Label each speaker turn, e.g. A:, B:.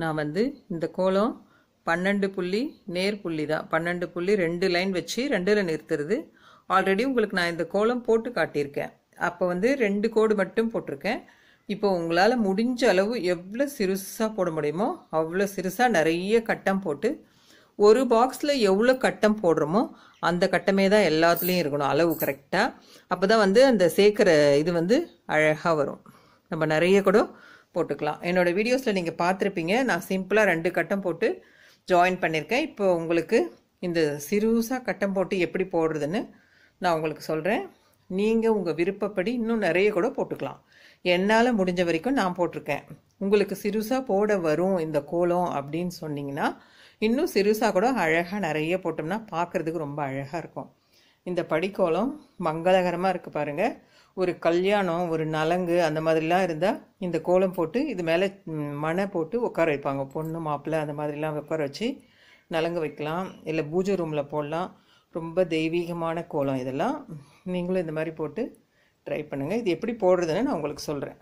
A: நான் வந்து இந்த கோலம் 12 புள்ளி நேர் புள்ளி தான், 12 புள்ளி 2 லைன் வச்சு 2ல் நிறுத்துறது. ஆல்ரெடி உங்களுக்கு நான் இந்த கோலம் போட்டு காட்டியிருக்கேன். அப்போ வந்து 2 கோடு மட்டும் போட்டிருக்கேன். இப்போ உங்களால் முடிஞ்ச அளவு எவ்வளோ சிறுசாக போட முடியுமோ அவ்வளோ சிறுசாக நிறைய கட்டம் போட்டு, ஒரு பாக்ஸில் எவ்வளோ கட்டம் போடுறோமோ அந்த கட்டமே தான் எல்லாத்துலேயும் இருக்கணும், அளவு கரெக்டாக. அப்போ தான் வந்து அந்த சேர்க்குற இது வந்து அழகாக வரும். நம்ம நிறைய கூட போட்டுக்கலாம். என்னோடய வீடியோஸில் நீங்கள் பார்த்துருப்பீங்க, நான் சிம்பிளாக 2 கட்டம் போட்டு ஜாயின் பண்ணியிருக்கேன். இப்போ உங்களுக்கு இந்த சிறுசாக கட்டம் போட்டு எப்படி போடுறதுன்னு நான் உங்களுக்கு சொல்கிறேன். நீங்கள் உங்கள் விருப்பப்படி இன்னும் நிறைய கூட போட்டுக்கலாம். என்னால் முடிஞ்ச வரைக்கும் நான் போட்டிருக்கேன். உங்களுக்கு சிறுசாக போட வரும் இந்த கோலம் அப்படின்னு சொன்னீங்கன்னா இன்னும் சிறுசாக கூட அழகாக நிறைய போட்டோம்னா பார்க்குறதுக்கு ரொம்ப அழகாக இருக்கும். இந்த படிக்கோலம் மங்களகரமாக இருக்குது பாருங்கள். ஒரு கல்யாணம், ஒரு நலங்கு அந்த மாதிரிலாம் இருந்தால் இந்த கோலம் போட்டு இது மேலே மணை போட்டு உட்கார வைப்பாங்க. பொண்ணு மாப்பிள்ளை அந்த மாதிரிலாம் உட்கார வச்சு நலங்கு வைக்கலாம், இல்லை பூஜை ரூமில் போடலாம். ரொம்ப தெய்வீகமான கோலம் இதெல்லாம். நீங்களும் இந்த மாதிரி போட்டு ட்ரை பண்ணுங்கள். இது எப்படி போடுறதுன்னு நான் உங்களுக்கு சொல்கிறேன்.